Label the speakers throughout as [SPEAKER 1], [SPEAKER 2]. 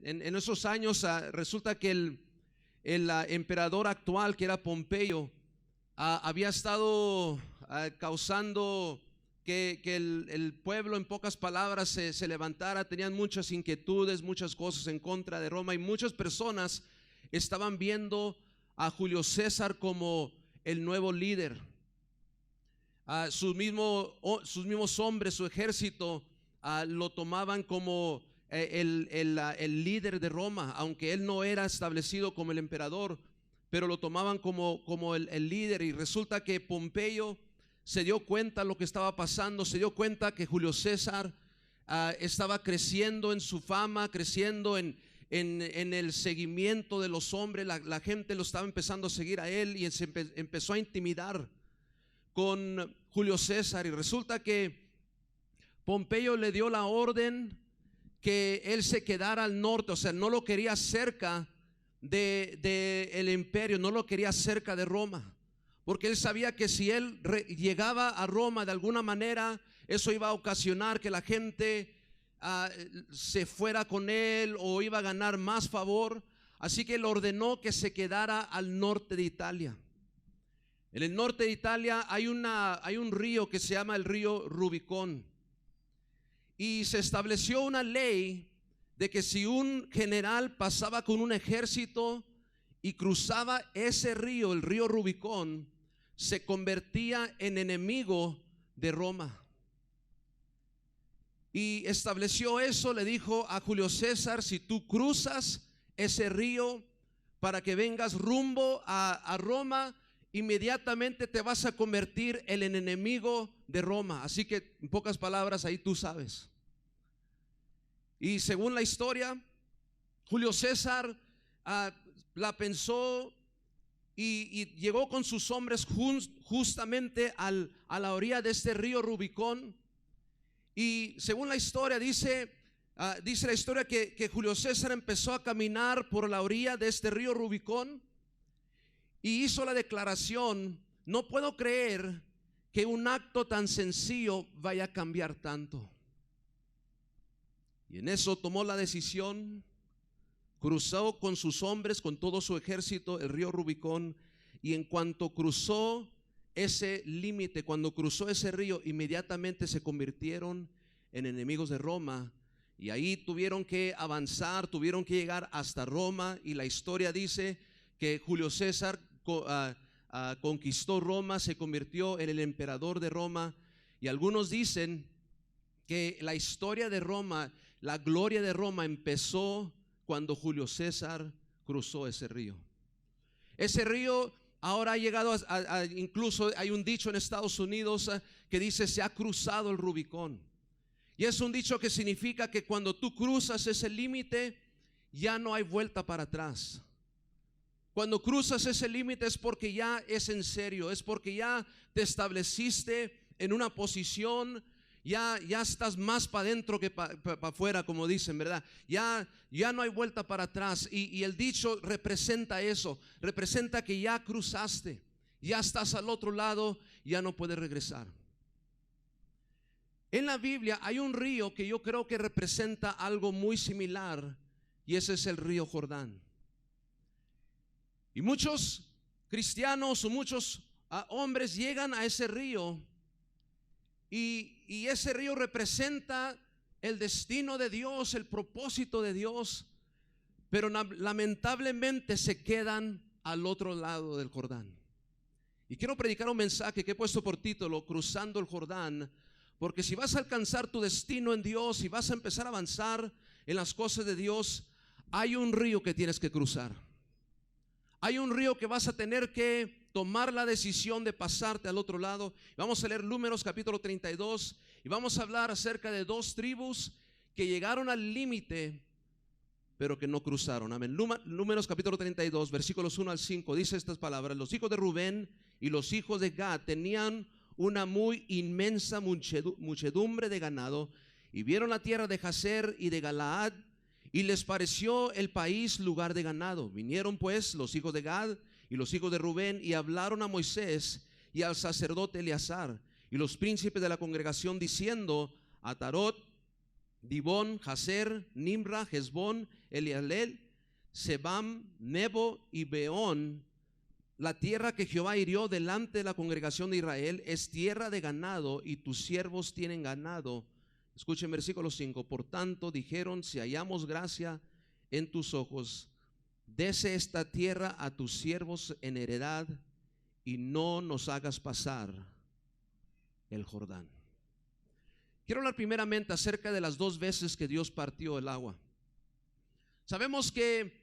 [SPEAKER 1] en esos años resulta que el emperador actual, que era Pompeyo, había estado causando que el pueblo, en pocas palabras, se levantara. Tenían muchas inquietudes, muchas cosas en contra de Roma, y muchas personas estaban viendo a Julio César como el nuevo líder. Sus mismos hombres, su ejército, lo tomaban como el líder de Roma, aunque él no era establecido como el emperador, pero lo tomaban como el líder. Y resulta que Pompeyo se dio cuenta de lo que estaba pasando, se dio cuenta que Julio César estaba creciendo en su fama, creciendo en el seguimiento de los hombres. La gente lo estaba empezando a seguir a él, y se empezó a intimidar con Julio César. Y resulta que Pompeyo le dio la orden que él se quedara al norte, o sea, no lo quería cerca de el imperio, no lo quería cerca de Roma, porque él sabía que si él llegaba a Roma de alguna manera, eso iba a ocasionar que la gente se fuera con él, o iba a ganar más favor. Así que él ordenó que se quedara al norte de Italia. En el norte de Italia hay un río que se llama el río Rubicón, y se estableció una ley de que si un general pasaba con un ejército y cruzaba ese río, el río Rubicón, se convertía en enemigo de Roma. Y estableció eso, le dijo a Julio César: si tú cruzas ese río para que vengas rumbo a Roma, inmediatamente te vas a convertir en el enemigo de Roma. Así que, en pocas palabras, ahí tú sabes. Y según la historia, Julio César la pensó y llegó con sus hombres justamente a la orilla de este río Rubicón. Y según la historia, dice la historia que Julio César empezó a caminar por la orilla de este río Rubicón y hizo la declaración: no puedo creer que un acto tan sencillo vaya a cambiar tanto. Y en eso tomó la decisión, cruzó con sus hombres, con todo su ejército, el río Rubicón. Y en cuanto cruzó ese límite, cuando cruzó ese río, inmediatamente se convirtieron en enemigos de Roma. Y ahí tuvieron que avanzar, tuvieron que llegar hasta Roma. Y la historia dice que Julio César conquistó Roma, se convirtió en el emperador de Roma. Y algunos dicen que la historia de Roma, la gloria de Roma, empezó cuando Julio César cruzó ese río. Ese río ahora ha llegado incluso hay un dicho en Estados Unidos que dice: se ha cruzado el Rubicón. Y es un dicho que significa que cuando tú cruzas ese límite, ya no hay vuelta para atrás. Cuando cruzas ese límite es porque ya es en serio, es porque ya te estableciste en una posición. Ya estás más para adentro que para afuera, como dicen, ¿verdad? Ya no hay vuelta para atrás. Y el dicho representa eso, representa que ya cruzaste, ya estás al otro lado, ya no puedes regresar. En la Biblia hay un río que yo creo que representa algo muy similar, y ese es el río Jordán. Y muchos cristianos o muchos hombres llegan a ese río, y ese río representa el destino de Dios, el propósito de Dios, pero lamentablemente se quedan al otro lado del Jordán. Y quiero predicar un mensaje que he puesto por título: cruzando el Jordán, porque si vas a alcanzar tu destino en Dios y vas a empezar a avanzar en las cosas de Dios, hay un río que tienes que cruzar. Hay un río que vas a tener que tomar la decisión de pasarte al otro lado. Vamos a leer Números capítulo 32 y vamos a hablar acerca de dos tribus que llegaron al límite, pero que no cruzaron. Amén. Números capítulo 32, versículos 1 al 5, dice estas palabras: los hijos de Rubén y los hijos de Gad tenían una muy inmensa muchedumbre de ganado, y vieron la tierra de Jazer y de Galaad, y les pareció el país lugar de ganado. Vinieron pues los hijos de Gad y los hijos de Rubén y hablaron a Moisés y al sacerdote Eleazar y los príncipes de la congregación, diciendo: Atarot Dibón, Jazer, Nimra, Hezbón, Elealel, Sebam, Nebo y Beón. La tierra que Jehová hirió delante de la congregación de Israel es tierra de ganado, y tus siervos tienen ganado. Escuchen versículo 5. Por tanto dijeron: si hallamos gracia en tus ojos, dese esta tierra a tus siervos en heredad, y no nos hagas pasar el Jordán. Quiero hablar primeramente acerca de las dos veces que Dios partió el agua. Sabemos que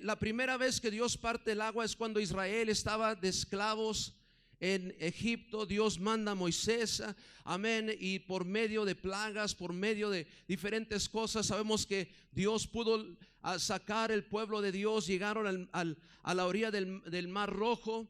[SPEAKER 1] la primera vez que Dios parte el agua es cuando Israel estaba de esclavos en Egipto. Dios manda a Moisés, amén, y por medio de plagas, por medio de diferentes cosas, sabemos que Dios pudo sacar el pueblo de Dios. Llegaron a la orilla del Mar Rojo.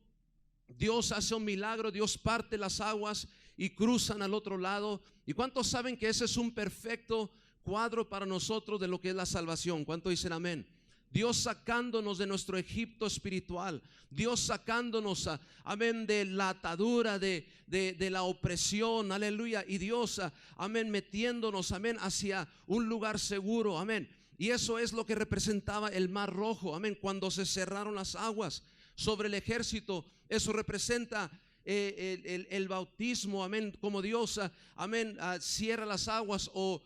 [SPEAKER 1] Dios hace un milagro, Dios parte las aguas y cruzan al otro lado. ¿Y cuántos saben que ese es un perfecto cuadro para nosotros de lo que es la salvación? ¿Cuántos dicen amén? Dios sacándonos de nuestro Egipto espiritual, Dios sacándonos, amén, de la atadura, de la opresión, aleluya, y Dios, amén, metiéndonos, amén, hacia un lugar seguro, amén. Y eso es lo que representaba el Mar Rojo, amén, cuando se cerraron las aguas sobre el ejército. Eso representa el bautismo, amén, como Dios, amén, cierra las aguas, o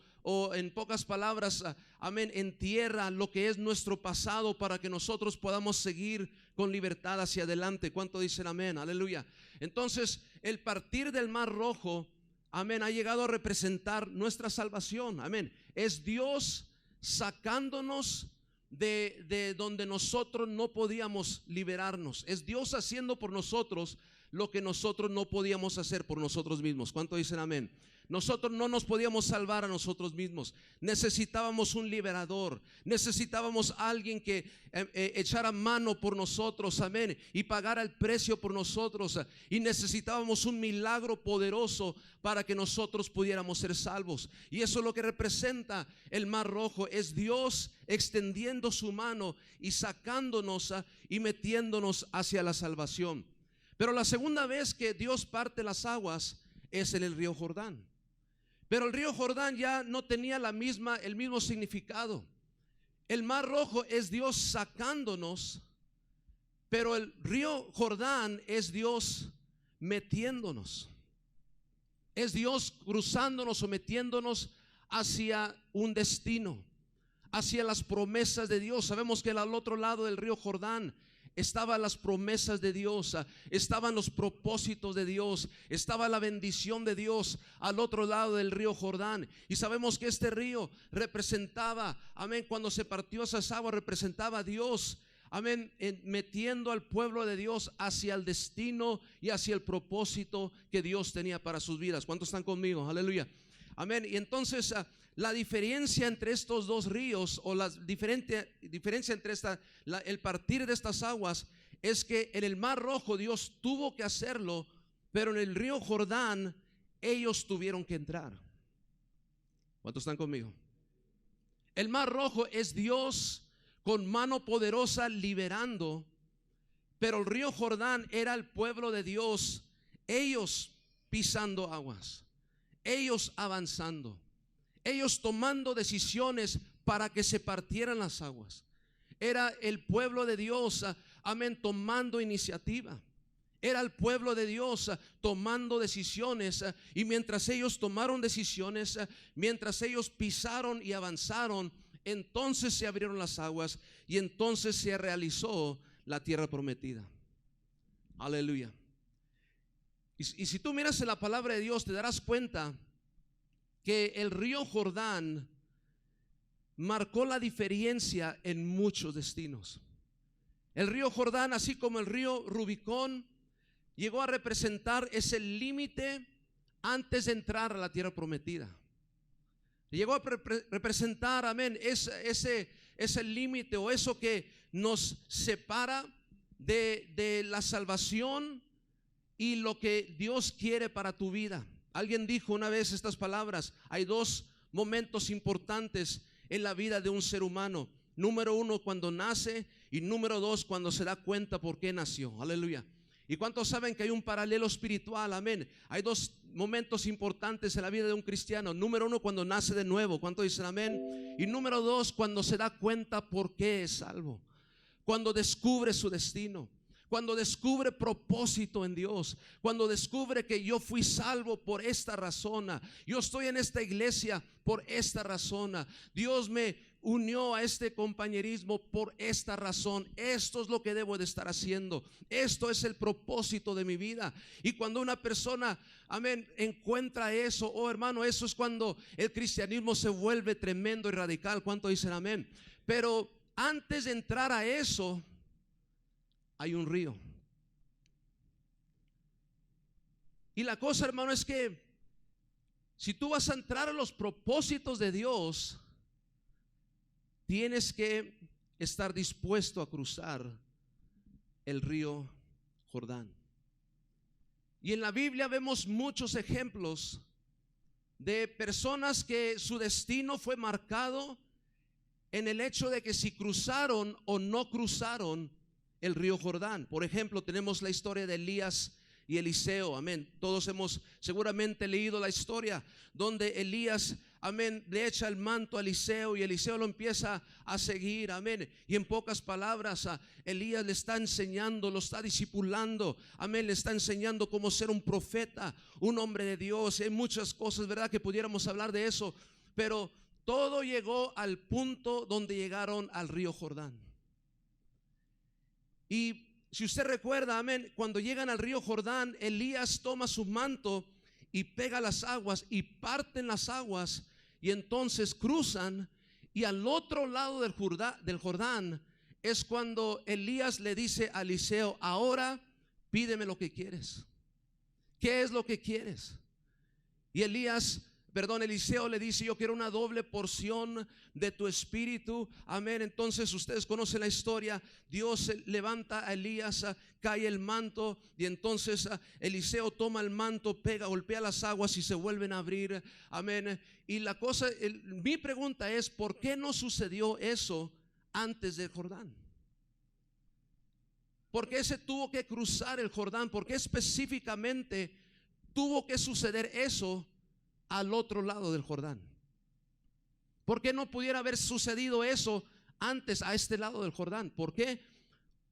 [SPEAKER 1] en pocas palabras, amén, entierra lo que es nuestro pasado para que nosotros podamos seguir con libertad hacia adelante. ¿Cuánto dicen amén? Aleluya. Entonces el partir del Mar Rojo, amén, ha llegado a representar nuestra salvación, amén. Es Dios sacándonos de donde nosotros no podíamos liberarnos. Es Dios haciendo por nosotros lo que nosotros no podíamos hacer por nosotros mismos. ¿Cuánto dicen amén? Nosotros no nos podíamos salvar a nosotros mismos. Necesitábamos un liberador. Necesitábamos alguien que echara mano por nosotros, amén, y pagara el precio por nosotros. Y necesitábamos un milagro poderoso para que nosotros pudiéramos ser salvos. Y eso es lo que representa el Mar Rojo. Es Dios extendiendo su mano y sacándonos y metiéndonos hacia la salvación. Pero la segunda vez que Dios parte las aguas es en el río Jordán. Pero el río Jordán ya no tenía el mismo significado. El Mar Rojo es Dios sacándonos, pero el río Jordán es Dios metiéndonos. Es Dios cruzándonos o metiéndonos hacia un destino, hacia las promesas de Dios. Sabemos que al otro lado del río Jordán estaban las promesas de Dios, estaban los propósitos de Dios, estaba la bendición de Dios al otro lado del río Jordán. Y sabemos que este río representaba, amén, cuando se partió esas aguas, representaba a Dios, amén, metiendo al pueblo de Dios hacia el destino y hacia el propósito que Dios tenía para sus vidas. ¿Cuántos están conmigo? Aleluya. Amén. Y entonces la diferencia entre estos dos ríos, o la diferencia entre el partir de estas aguas, es que en el Mar Rojo Dios tuvo que hacerlo, pero en el río Jordán ellos tuvieron que entrar. ¿Cuántos están conmigo? El Mar Rojo es Dios con mano poderosa liberando, pero el río Jordán era el pueblo de Dios, ellos pisando aguas, ellos avanzando, ellos tomando decisiones para que se partieran las aguas. Era el pueblo de Dios, amén, tomando iniciativa. Era el pueblo de Dios tomando decisiones, y mientras ellos tomaron decisiones, mientras ellos pisaron y avanzaron, entonces se abrieron las aguas y entonces se realizó la tierra prometida. Aleluya. Y si tú miras en la palabra de Dios, te darás cuenta que el río Jordán marcó la diferencia en muchos destinos. El río Jordán, así como el río Rubicón, llegó a representar ese límite antes de entrar a la tierra prometida. Llegó a representar, amén, ese límite, o eso que nos separa de la salvación y lo que Dios quiere para tu vida. Alguien dijo una vez estas palabras: hay dos momentos importantes en la vida de un ser humano. Número uno, cuando nace, y número dos, cuando se da cuenta por qué nació. Aleluya. ¿Y cuántos saben que hay un paralelo espiritual? Amén. Hay dos momentos importantes en la vida de un cristiano. Número uno, cuando nace de nuevo. ¿Cuántos dicen amén? Y número dos, cuando se da cuenta por qué es salvo. Cuando descubre su destino. Cuando descubre propósito en Dios. Cuando descubre que yo fui salvo por esta razón. Yo estoy en esta iglesia por esta razón. Dios me unió a este compañerismo por esta razón. Esto es lo que debo de estar haciendo. Esto es el propósito de mi vida. Y cuando una persona, amén, encuentra eso, oh hermano, eso es cuando el cristianismo se vuelve tremendo y radical. ¿Cuánto dicen amén? Pero antes de entrar a eso, hay un río. Y la cosa, hermano, es que si tú vas a entrar a los propósitos de Dios, tienes que estar dispuesto a cruzar el río Jordán. Y en la Biblia vemos muchos ejemplos de personas que su destino fue marcado en el hecho de que si cruzaron o no cruzaron el río Jordán. Por ejemplo, tenemos la historia de Elías y Eliseo, amén. Todos hemos seguramente leído la historia donde Elías, amén, le echa el manto a Eliseo y Eliseo lo empieza a seguir, amén. Y en pocas palabras, Elías le está enseñando, lo está discipulando, amén, le está enseñando cómo ser un profeta, un hombre de Dios. Hay muchas cosas, ¿verdad?, que pudiéramos hablar de eso, pero todo llegó al punto donde llegaron al río Jordán. Y si usted recuerda, amén, cuando llegan al río Jordán, Elías toma su manto y pega las aguas y parten las aguas, y entonces cruzan, y al otro lado del Jordán es cuando Elías le dice a Eliseo: ahora pídeme lo que quieres. ¿Qué es lo que quieres? Y Eliseo le dice: yo quiero una doble porción de tu espíritu, amén. Entonces ustedes conocen la historia. Dios levanta a Elías, cae el manto, y entonces Eliseo toma el manto, golpea las aguas y se vuelven a abrir, amén. Y la cosa, mi pregunta es: ¿por qué no sucedió eso antes del Jordán? ¿Por qué se tuvo que cruzar el Jordán? ¿Por qué específicamente tuvo que suceder eso al otro lado del Jordán? ¿Por qué no pudiera haber sucedido eso antes a este lado del Jordán? ¿Por qué?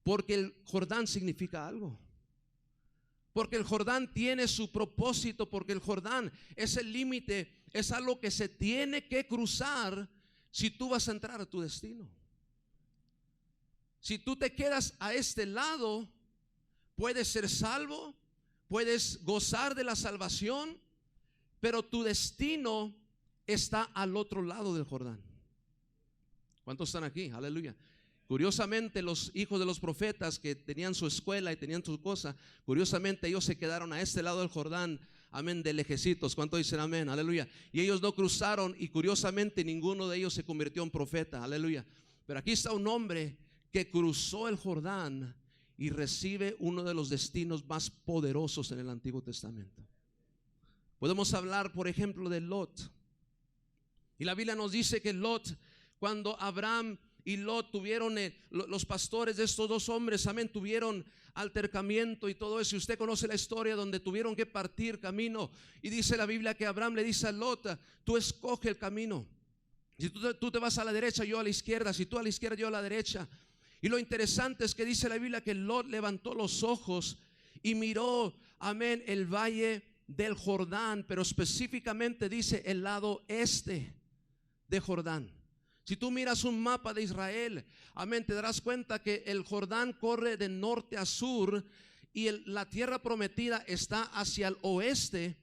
[SPEAKER 1] Porque el Jordán significa algo. Porque el Jordán tiene su propósito. Porque el Jordán es el límite, es algo que se tiene que cruzar si tú vas a entrar a tu destino. Si tú te quedas a este lado, puedes ser salvo, puedes gozar de la salvación, pero tu destino está al otro lado del Jordán. ¿Cuántos están aquí? Aleluya. Curiosamente, los hijos de los profetas que tenían su escuela y tenían su cosa, curiosamente ellos se quedaron a este lado del Jordán, amén, de lejecitos. ¿Cuántos dicen amén? Aleluya. Y ellos no cruzaron, y curiosamente ninguno de ellos se convirtió en profeta. Aleluya. Pero aquí está un hombre que cruzó el Jordán y recibe uno de los destinos más poderosos en el Antiguo Testamento. Podemos hablar, por ejemplo, de Lot. Y la Biblia nos dice que Lot, cuando Abraham y Lot tuvieron, los pastores de estos dos hombres, amén, tuvieron altercamiento y todo eso. Y usted conoce la historia donde tuvieron que partir camino. Y dice la Biblia que Abraham le dice a Lot: tú escoge el camino. Si tú te vas a la derecha, yo a la izquierda. Si tú a la izquierda, yo a la derecha. Y lo interesante es que dice la Biblia que Lot levantó los ojos y miró, amén, el valle del Jordán, pero específicamente dice el lado este de Jordán. Si tú miras un mapa de Israel, amén, te darás cuenta que el Jordán corre de norte a sur, y la tierra prometida está hacia el oeste,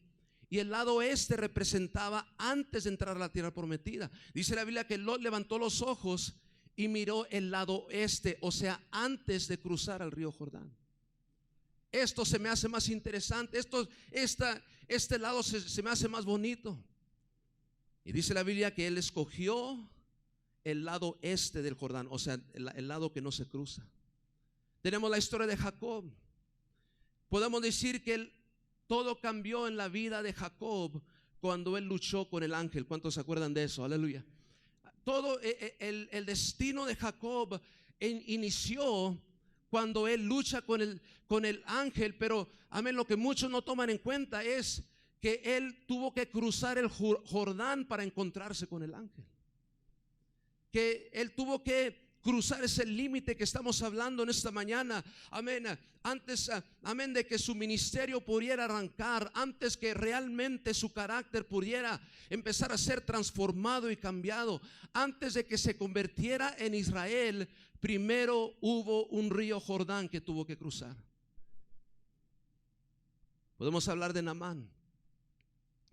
[SPEAKER 1] y el lado oeste representaba antes de entrar a la tierra prometida. Dice la Biblia que Lot levantó los ojos y miró el lado oeste, o sea, antes de cruzar el río Jordán. Esto se me hace más interesante. Este lado se me hace más bonito. Y dice la Biblia que él escogió el lado este del Jordán, o sea, el lado que no se cruza. Tenemos la historia de Jacob. Podemos decir que todo cambió en la vida de Jacob cuando él luchó con el ángel. ¿Cuántos se acuerdan de eso? Aleluya. Todo el destino de Jacob inició cuando él lucha con el ángel, pero amén, lo que muchos no toman en cuenta es que él tuvo que cruzar el Jordán para encontrarse con el ángel. Que él tuvo que cruzar ese límite que estamos hablando en esta mañana, amén, antes, amén, de que su ministerio pudiera arrancar, antes que realmente su carácter pudiera empezar a ser transformado y cambiado, antes de que se convirtiera en Israel, primero hubo un río Jordán que tuvo que cruzar. Podemos hablar de Naamán.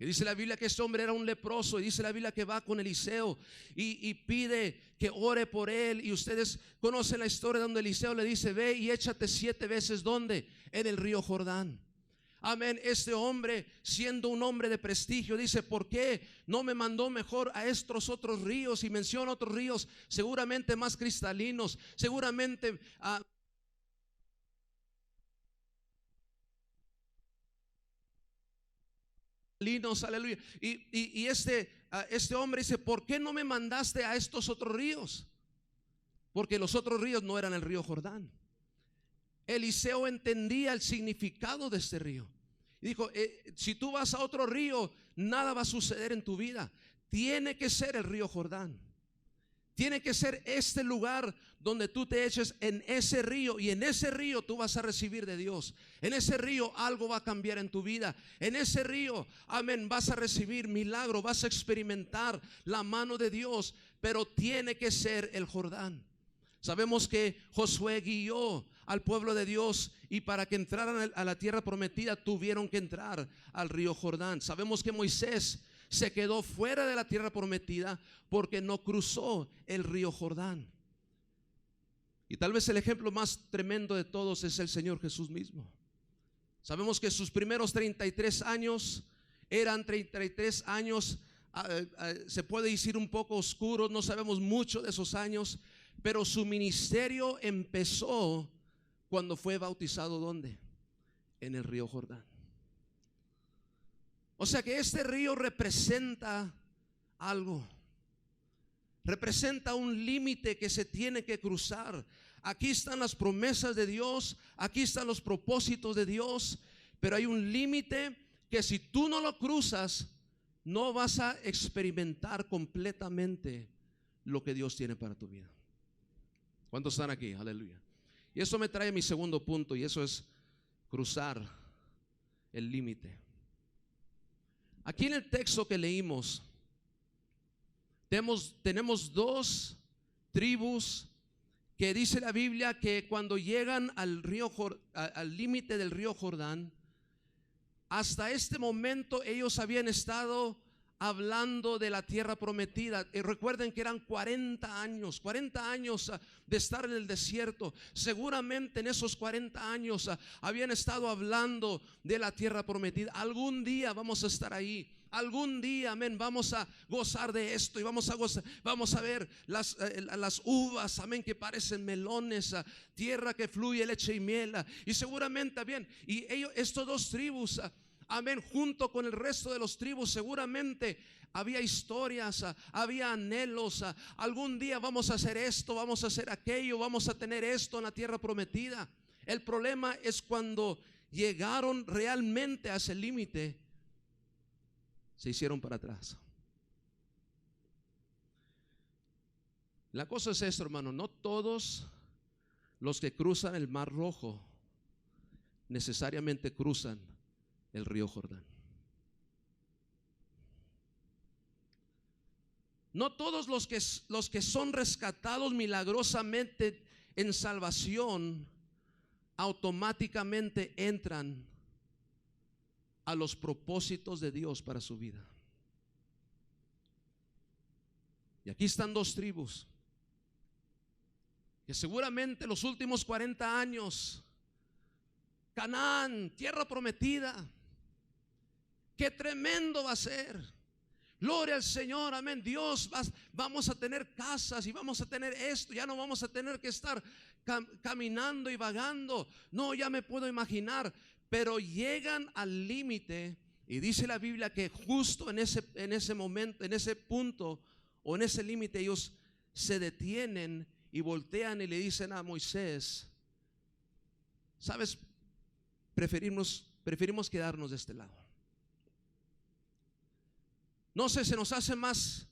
[SPEAKER 1] Y dice la Biblia que este hombre era un leproso. Y dice la Biblia que va con Eliseo y pide que ore por él. Y ustedes conocen la historia donde Eliseo le dice: ve y échate 7 veces. ¿Dónde? En el río Jordán. Amén. Este hombre, siendo un hombre de prestigio, dice: ¿por qué no me mandó mejor a estos otros ríos? Y menciona otros ríos seguramente más cristalinos, seguramente aleluya. Y este hombre dice: ¿por qué no me mandaste a estos otros ríos? Porque los otros ríos no eran el río Jordán. Eliseo entendía el significado de este río y dijo: si tú vas a otro río, nada va a suceder en tu vida. Tiene que ser el río Jordán. Tiene que ser este lugar donde tú te eches en ese río, y en ese río tú vas a recibir de Dios. En ese río algo va a cambiar en tu vida. En ese río, amén, vas a recibir milagro, vas a experimentar la mano de Dios, pero tiene que ser el Jordán. Sabemos que Josué guió al pueblo de Dios, y para que entraran a la tierra prometida tuvieron que entrar al río Jordán. Sabemos que Moisés se quedó fuera de la tierra prometida porque no cruzó el río Jordán. Y tal vez el ejemplo más tremendo de todos es el Señor Jesús mismo. Sabemos que sus primeros 33 años eran 33 años, se puede decir un poco oscuros, no sabemos mucho de esos años, pero su ministerio empezó cuando fue bautizado. ¿Dónde? En el río Jordán. O sea que este río representa algo, representa un límite que se tiene que cruzar. Aquí están las promesas de Dios, aquí están los propósitos de Dios, pero hay un límite que si tú no lo cruzas, no vas a experimentar completamente lo que Dios tiene para tu vida. ¿Cuántos están aquí? Aleluya. Y eso me trae a mi segundo punto, y eso es cruzar el límite. Aquí en el texto que leímos tenemos 2 tribus que dice la Biblia que cuando llegan al límite del río Jordán, hasta este momento ellos habían estado hablando de la tierra prometida. Y recuerden que eran 40 años de estar en el desierto. Seguramente en esos 40 años habían estado hablando de la tierra prometida. Algún día vamos a estar ahí. Algún día, amén, vamos a gozar de esto y vamos a ver las uvas, amén, que parecen melones, tierra que fluye leche y miel. Y seguramente, bien, y estos 2 tribus, amén, junto con el resto de los tribus, seguramente había historias, había anhelos. Algún día vamos a hacer esto, vamos a hacer aquello, vamos a tener esto en la tierra prometida. El problema es cuando llegaron realmente a ese límite, se hicieron para atrás. La cosa es esto, hermano: no todos los que cruzan el Mar Rojo necesariamente cruzan el río Jordán. No todos los que son rescatados milagrosamente en salvación automáticamente entran a los propósitos de Dios para su vida. Y aquí están 2 tribus que seguramente los últimos 40 años, Canaán, tierra prometida, qué tremendo va a ser. Gloria al Señor, amén. Dios, vamos a tener casas y vamos a tener esto. Ya no vamos a tener que estar caminando y vagando. No, ya me puedo imaginar. Pero llegan al límite, y dice la Biblia que justo en ese momento, en ese punto o en ese límite, ellos se detienen y voltean y le dicen a Moisés: ¿Sabes? Preferimos quedarnos de este lado. No sé, se nos hace más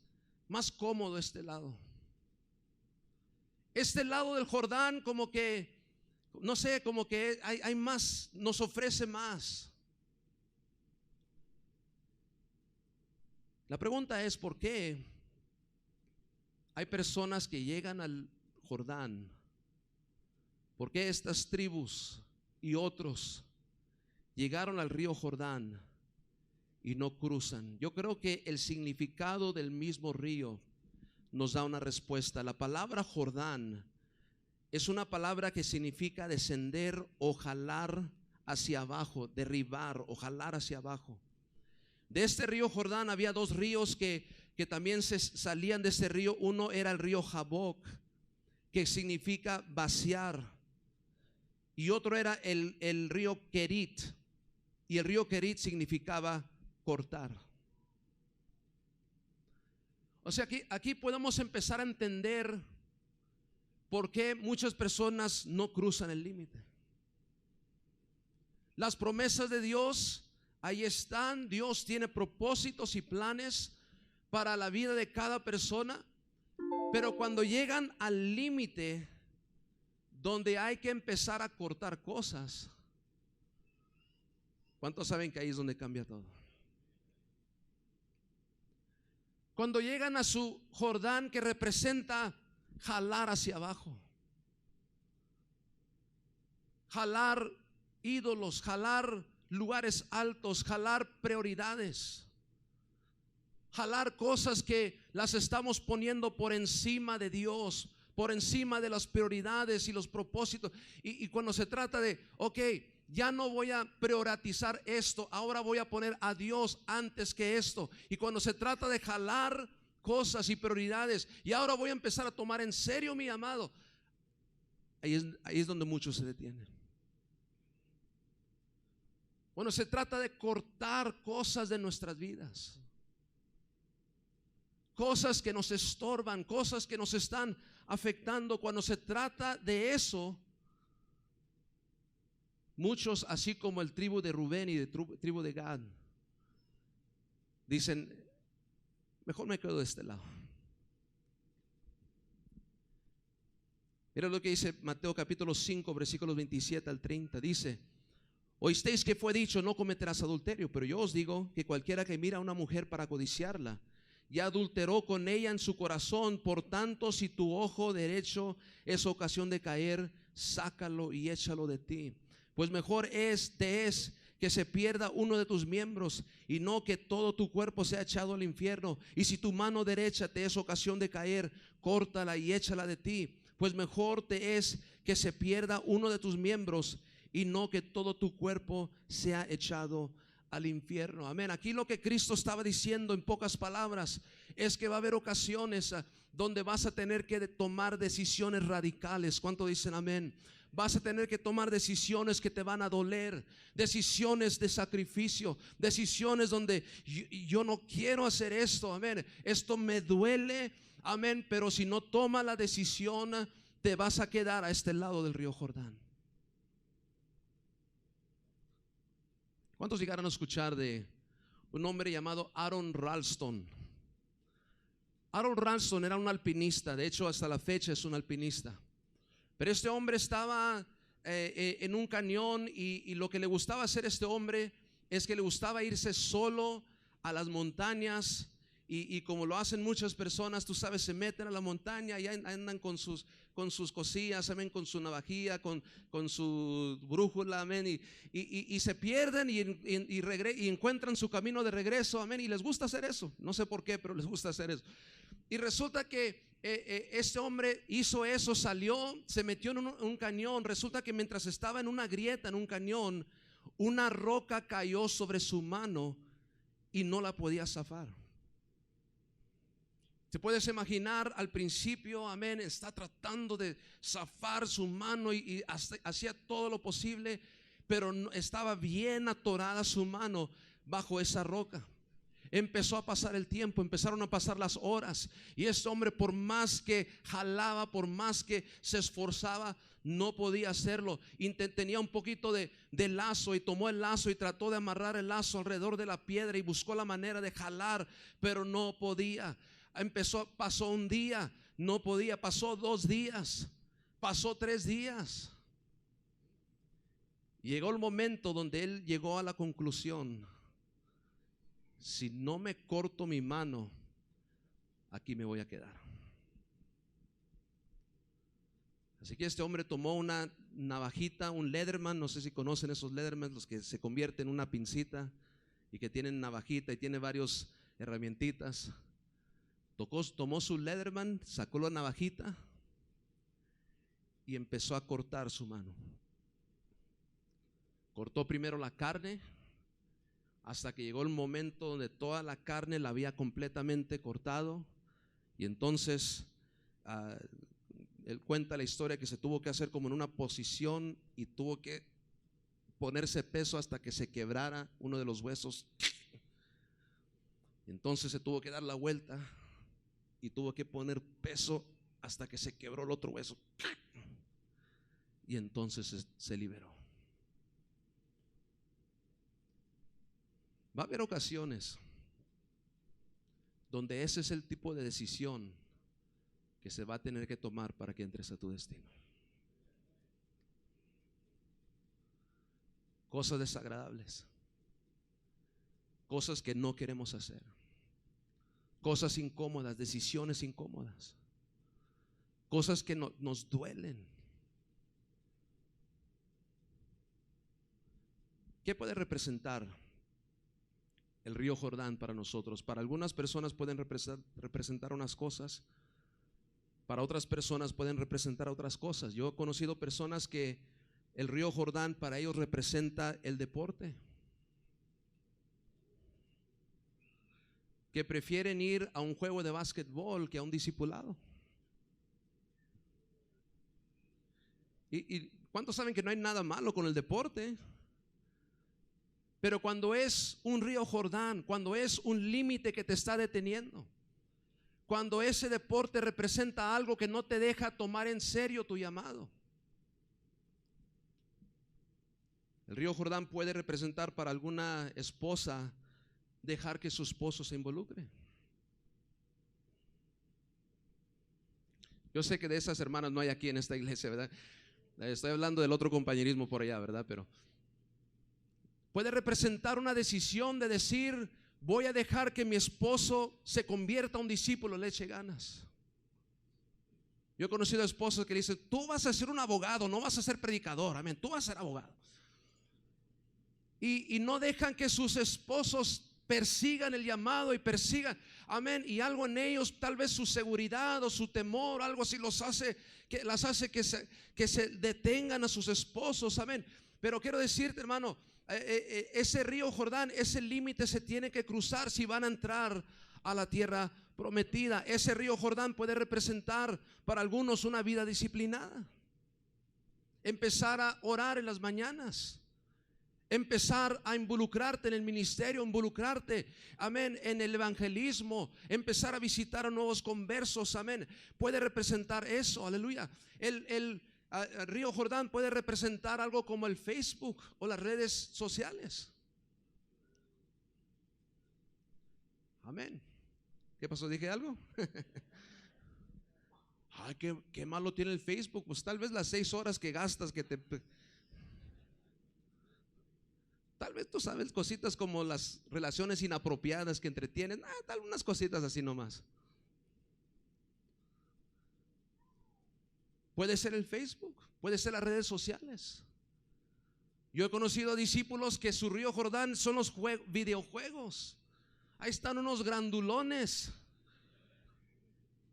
[SPEAKER 1] cómodo este lado. Este lado del Jordán como que, no sé, como que hay más, nos ofrece más. La pregunta es, ¿por qué hay personas que llegan al Jordán? ¿Por qué estas tribus y otros llegaron al río Jordán y no cruzan? Yo creo que el significado del mismo río nos da una respuesta. La palabra Jordán es una palabra que significa descender o jalar hacia abajo, derribar o jalar hacia abajo. De este río Jordán había dos ríos que también se salían de este río. Uno era el río Jaboc, que significa vaciar, y otro era el río Kerit, y el río Kerit significaba cortar. O sea, aquí podemos empezar a entender por qué muchas personas no cruzan el límite. Las promesas de Dios ahí están. Dios tiene propósitos y planes para la vida de cada persona, pero cuando llegan al límite donde hay que empezar a cortar cosas, ¿cuántos saben que ahí es donde cambia todo? Cuando llegan a su Jordán, que representa jalar hacia abajo, jalar ídolos, jalar lugares altos, jalar prioridades, jalar cosas que las estamos poniendo por encima de Dios, por encima de las prioridades y los propósitos. Y cuando se trata de, ok, ya no voy a priorizar esto, ahora voy a poner a Dios antes que esto. Y cuando se trata de jalar cosas y prioridades, y ahora voy a empezar a tomar en serio mi llamado, ahí es donde muchos se detienen. Bueno, se trata de cortar cosas de nuestras vidas, cosas que nos estorban, cosas que nos están afectando. Cuando se trata de eso, muchos, así como el tribu de Rubén y de tribu de Gad, dicen, mejor me quedo de este lado. Mira lo que dice Mateo capítulo 5 versículos 27 al 30. Dice: oísteis que fue dicho, no cometerás adulterio, pero yo os digo que cualquiera que mira a una mujer para codiciarla, ya adulteró con ella en su corazón. Por tanto, si tu ojo derecho es ocasión de caer, sácalo y échalo de ti, pues mejor te es que se pierda uno de tus miembros y no que todo tu cuerpo sea echado al infierno. Y si tu mano derecha te es ocasión de caer, córtala y échala de ti, pues mejor te es que se pierda uno de tus miembros y no que todo tu cuerpo sea echado al infierno. Amén. Aquí lo que Cristo estaba diciendo en pocas palabras es que va a haber ocasiones donde vas a tener que tomar decisiones radicales. ¿Cuánto dicen amén? Vas a tener que tomar decisiones que te van a doler, decisiones de sacrificio, decisiones donde yo no quiero hacer esto, amén, esto me duele, amén, pero si no tomas la decisión, te vas a quedar a este lado del río Jordán. ¿Cuántos llegaron a escuchar de un hombre llamado Aron Ralston? Aron Ralston era un alpinista, de hecho hasta la fecha es un alpinista. Pero este hombre estaba en un cañón y lo que le gustaba hacer a este hombre es que le gustaba irse solo a las montañas. Y como lo hacen muchas personas, tú sabes, se meten a la montaña y andan con sus cosillas, amén, con su navajilla, con su brújula, amén, y se pierden y encuentran su camino de regreso, amén, y les gusta hacer eso, no sé por qué, pero les gusta hacer eso. Y resulta que este hombre hizo eso, salió, se metió en un cañón. Resulta que mientras estaba en una grieta, en un cañón, una roca cayó sobre su mano y no la podía zafar. Te puedes imaginar al principio, amén, está tratando de zafar su mano y hacía todo lo posible, pero estaba bien atorada su mano bajo esa roca. Empezó a pasar el tiempo, empezaron a pasar las horas, y este hombre, por más que jalaba, por más que se esforzaba, no podía hacerlo. Tenía un poquito de lazo, y tomó el lazo y trató de amarrar el lazo alrededor de la piedra y buscó la manera de jalar, pero no podía. Pasó un día, no podía, pasó 2 días, pasó 3 días. Llegó el momento donde él llegó a la conclusión: si no me corto mi mano, aquí me voy a quedar. Así que este hombre tomó una navajita, un Leatherman, no sé si conocen esos Leatherman, los que se convierten en una pincita y que tienen navajita y tiene varias herramientitas. Tomó su Leatherman, sacó la navajita y empezó a cortar su mano. Cortó primero la carne, hasta que llegó el momento donde toda la carne la había completamente cortado. Y entonces él cuenta la historia que se tuvo que hacer como en una posición y tuvo que ponerse peso hasta que se quebrara uno de los huesos. Entonces se tuvo que dar la vuelta y tuvo que poner peso hasta que se quebró el otro hueso. Y entonces se liberó. Va a haber ocasiones donde ese es el tipo de decisión que se va a tener que tomar para que entres a tu destino. Cosas desagradables, cosas que no queremos hacer, cosas incómodas, decisiones incómodas, cosas que nos duelen. ¿Qué puede representar el río Jordán para nosotros? Para algunas personas pueden representar unas cosas, para otras personas pueden representar otras cosas. Yo he conocido personas que el río Jordán para ellos representa el deporte, que prefieren ir a un juego de básquetbol que a un discipulado. ¿Y cuántos saben que no hay nada malo con el deporte? Pero cuando es un río Jordán, cuando es un límite que te está deteniendo, cuando ese deporte representa algo que no te deja tomar en serio tu llamado. El río Jordán puede representar para alguna esposa dejar que su esposo se involucre. Yo sé que de esas hermanas no hay aquí en esta iglesia, ¿verdad? Estoy hablando del otro compañerismo por allá, ¿verdad? Pero puede representar una decisión de decir: voy a dejar que mi esposo se convierta a un discípulo, le eche ganas. Yo he conocido esposos que le dicen: tú vas a ser un abogado, no vas a ser predicador, amén, tú vas a ser abogado. Y no dejan que sus esposos persigan el llamado y persigan, amén, y algo en ellos, tal vez su seguridad o su temor, algo así las hace que se detengan a sus esposos, amén. Pero quiero decirte, hermano, ese río Jordán, ese límite se tiene que cruzar si van a entrar a la tierra prometida. Ese río Jordán puede representar para algunos una vida disciplinada, empezar a orar en las mañanas, empezar a involucrarte en el ministerio, involucrarte, amén, en el evangelismo, empezar a visitar a nuevos conversos, amén. Puede representar eso, aleluya. El río Jordán puede representar algo como el Facebook o las redes sociales. Amén. ¿Qué pasó? ¿Dije algo? Ay, qué malo tiene el Facebook. Pues tal vez las 6 horas que gastas tal vez tú sabes cositas como las relaciones inapropiadas que entretienen, tal unas cositas así nomás. Puede ser el Facebook, puede ser las redes sociales. Yo he conocido discípulos que su río Jordán son los videojuegos. Ahí están unos grandulones,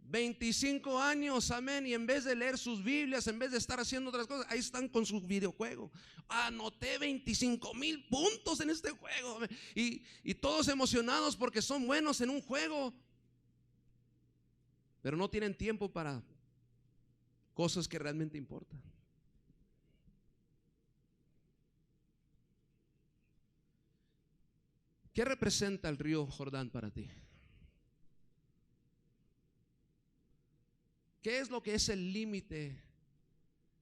[SPEAKER 1] 25 años, amén, y en vez de leer sus Biblias, en vez de estar haciendo otras cosas, ahí están con su videojuego. Anoté 25,000 puntos en este juego, y todos emocionados porque son buenos en un juego, pero no tienen tiempo para cosas que realmente importan. ¿Qué representa el río Jordán para ti? ¿Qué es lo que ese límite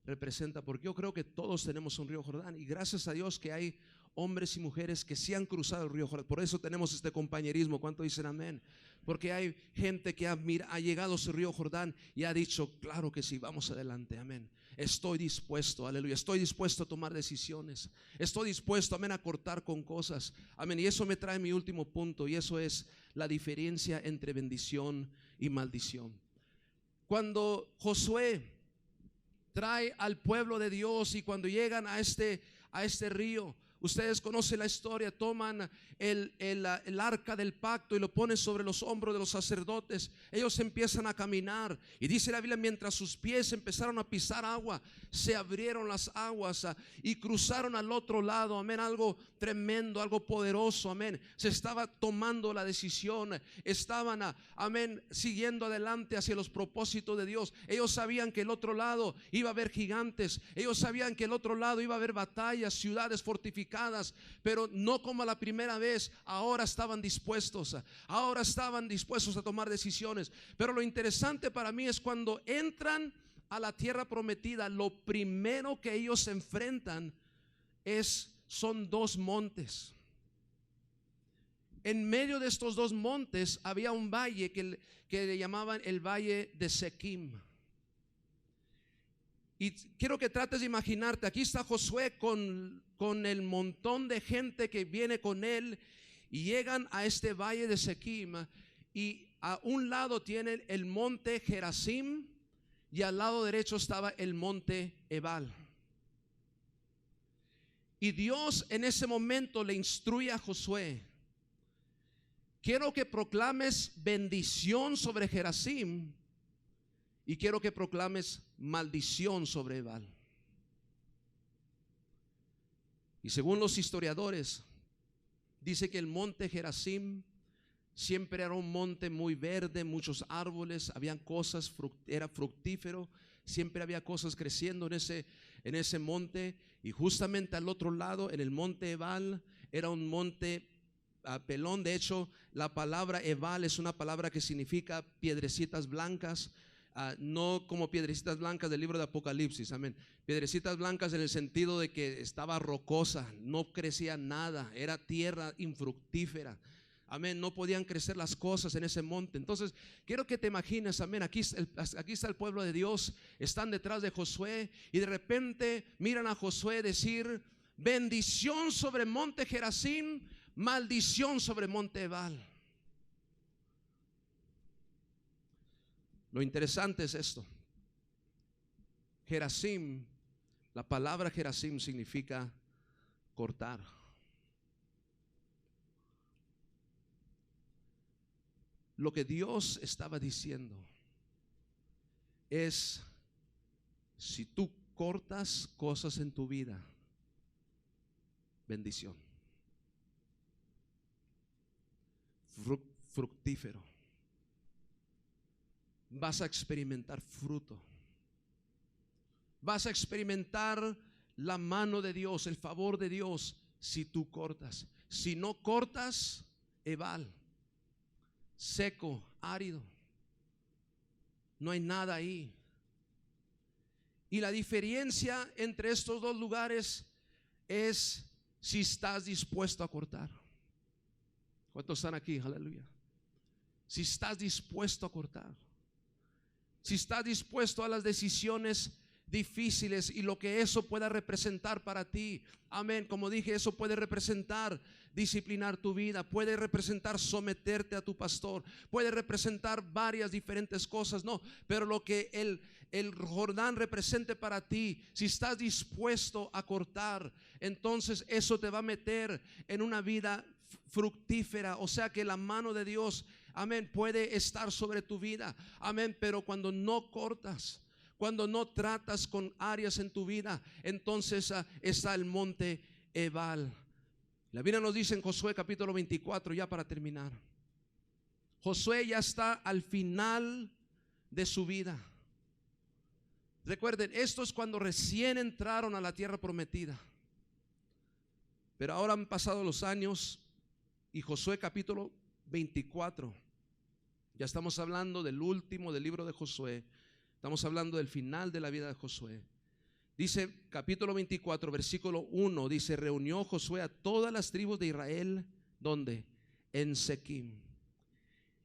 [SPEAKER 1] representa? Porque yo creo que todos tenemos un río Jordán, y gracias a Dios que hay hombres y mujeres que sí han cruzado el río Jordán. Por eso tenemos este compañerismo. ¿Cuánto dicen amén? Porque hay gente que ha llegado a ese río Jordán y ha dicho, claro que sí, vamos adelante, amén. Estoy dispuesto, aleluya, estoy dispuesto a tomar decisiones, estoy dispuesto, amén, a cortar con cosas, amén. Y eso me trae mi último punto, y eso es la diferencia entre bendición y maldición. Cuando Josué trae al pueblo de Dios y cuando llegan a este río, ustedes conocen la historia, toman el arca del pacto y lo ponen sobre los hombros de los sacerdotes. Ellos empiezan a caminar y dice la Biblia, mientras sus pies empezaron a pisar agua, se abrieron las aguas y cruzaron al otro lado, amén. Algo tremendo, algo poderoso, amén. Se estaba tomando la decisión, estaban, amén, siguiendo adelante hacia los propósitos de Dios. Ellos sabían que el otro lado iba a haber gigantes, ellos sabían que el otro lado iba a haber batallas, ciudades fortificadas, pero no como la primera vez. Ahora estaban dispuestos a tomar decisiones. Pero lo interesante para mí es cuando entran a la tierra prometida, lo primero que ellos se enfrentan son dos montes. En medio de estos dos montes había un valle que le llamaban el valle de Sequim. Y quiero que trates de imaginarte, aquí está Josué con el montón de gente que viene con él, y llegan a este valle de Sequim, y a un lado tienen el monte Gerazim y al lado derecho estaba el monte Ebal. Y Dios en ese momento le instruye a Josué: quiero que proclames bendición sobre Gerazim y quiero que proclames maldición sobre Ebal. Y según los historiadores, dice que el monte Gerazim siempre era un monte muy verde, muchos árboles, habían cosas, era fructífero, siempre había cosas creciendo en ese monte. Y justamente al otro lado, en el monte Ebal, era un monte pelón. De hecho, la palabra Ebal es una palabra que significa piedrecitas blancas. No como piedrecitas blancas del libro de Apocalipsis, amén. Piedrecitas blancas en el sentido de que estaba rocosa, no crecía nada, era tierra infructífera, amén. No podían crecer las cosas en ese monte. Entonces quiero que te imagines, amén, aquí está el pueblo de Dios, están detrás de Josué y de repente miran a Josué decir: bendición sobre monte Gerazim, maldición sobre monte Ebal. Lo interesante es esto: Gerazim, la palabra Gerazim significa cortar. Lo que Dios estaba diciendo es: si tú cortas cosas en tu vida, bendición, fructífero, vas a experimentar fruto, vas a experimentar la mano de Dios, el favor de Dios, si tú cortas. Si no cortas, Ebal, seco, árido, no hay nada ahí. Y la diferencia entre estos dos lugares es si estás dispuesto a cortar. ¿Cuántos están aquí? Aleluya. Si estás dispuesto a cortar, si estás dispuesto a las decisiones difíciles y lo que eso pueda representar para ti, amén. Como dije, eso puede representar disciplinar tu vida, puede representar someterte a tu pastor, puede representar varias diferentes cosas, no, pero lo que el Jordán represente para ti, si estás dispuesto a cortar, entonces eso te va a meter en una vida fructífera. O sea que la mano de Dios, amén, puede estar sobre tu vida, amén. Pero cuando no cortas, cuando no tratas con áreas en tu vida, entonces está el monte Ebal. La Biblia nos dice en Josué capítulo 24, ya para terminar, Josué ya está al final de su vida. Recuerden, esto es cuando recién entraron a la tierra prometida. Pero ahora han pasado los años y Josué capítulo 24. Ya estamos hablando del último del libro de Josué. Estamos hablando del final de la vida de Josué. Dice capítulo 24, versículo 1, dice: reunió Josué a todas las tribus de Israel. ¿Dónde? En Sequim.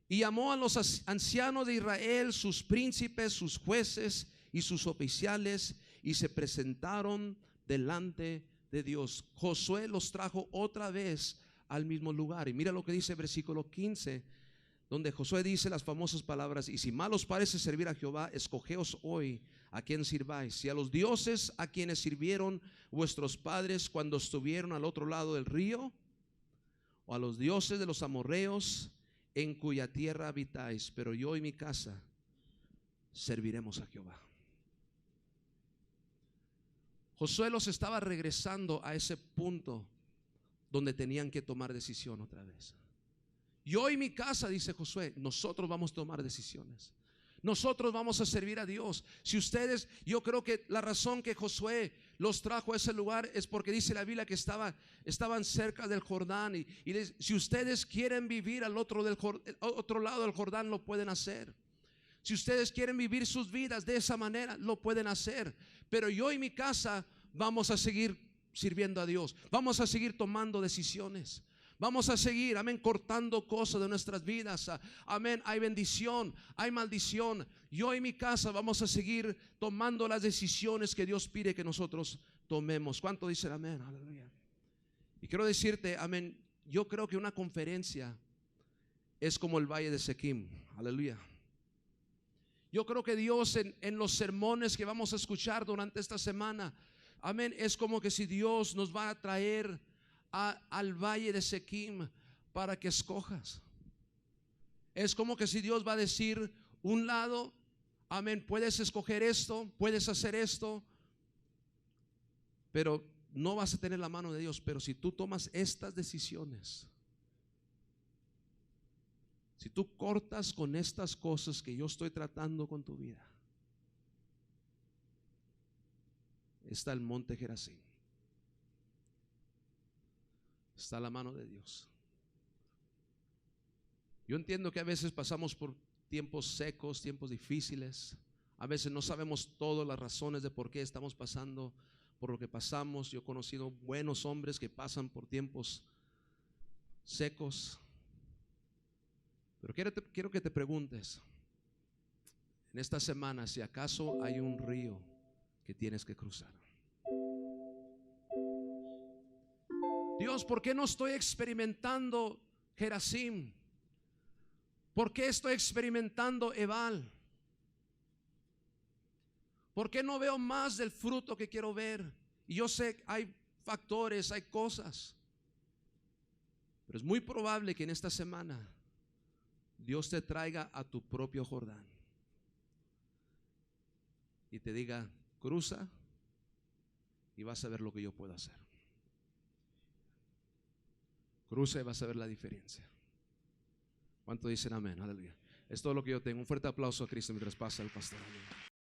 [SPEAKER 1] Y llamó a los ancianos de Israel, sus príncipes, sus jueces y sus oficiales, y se presentaron delante de Dios. Josué los trajo otra vez al mismo lugar. Y mira lo que dice el versículo 15, donde Josué dice las famosas palabras: y si mal os parece servir a Jehová, escogeos hoy a quien sirváis, si a los dioses a quienes sirvieron vuestros padres cuando estuvieron al otro lado del río, o a los dioses de los amorreos en cuya tierra habitáis, pero yo y mi casa serviremos a Jehová. Josué los estaba regresando a ese punto donde tenían que tomar decisión otra vez. Yo y mi casa, dice Josué, nosotros vamos a tomar decisiones. Nosotros vamos a servir a Dios. Si ustedes, yo creo que la razón que Josué los trajo a ese lugar es porque dice la Biblia que estaban cerca del Jordán, y si ustedes quieren vivir al otro lado del Jordán, lo pueden hacer. Si ustedes quieren vivir sus vidas de esa manera, lo pueden hacer. Pero yo y mi casa vamos a seguir sirviendo a Dios. Vamos a seguir tomando decisiones. Vamos a seguir, amén, cortando cosas de nuestras vidas. Amén, hay bendición, hay maldición. Yo y mi casa vamos a seguir tomando las decisiones que Dios pide que nosotros tomemos. ¿Cuánto dicen amén? Aleluya. Y quiero decirte, amén, yo creo que una conferencia es como el valle de Sequim. Aleluya. Yo creo que Dios en los sermones que vamos a escuchar durante esta semana, amén, es como que si Dios nos va a traer al valle de Sequim para que escojas. Es como que si Dios va a decir un lado, amén, puedes escoger esto, puedes hacer esto, pero no vas a tener la mano de Dios. Pero si tú tomas estas decisiones, si tú cortas con estas cosas que yo estoy tratando con tu vida, está el monte Gerazim, está la mano de Dios. Yo entiendo que a veces pasamos por tiempos secos, tiempos difíciles. A veces no sabemos todas las razones de por qué estamos pasando por lo que pasamos. Yo he conocido buenos hombres que pasan por tiempos secos. Pero quiero que te preguntes en esta semana si acaso hay un río que tienes que cruzar. Dios, ¿por qué no estoy experimentando Gerazim? ¿Por qué estoy experimentando Ebal? ¿Por qué no veo más del fruto que quiero ver? Y yo sé, hay factores, hay cosas, pero es muy probable que en esta semana Dios te traiga a tu propio Jordán y te diga: cruza y vas a ver lo que yo puedo hacer. Cruza y vas a ver la diferencia. ¿Cuánto dicen amén? Aleluya. Es todo lo que yo tengo. Un fuerte aplauso a Cristo mientras pasa el pastor. Aleluya.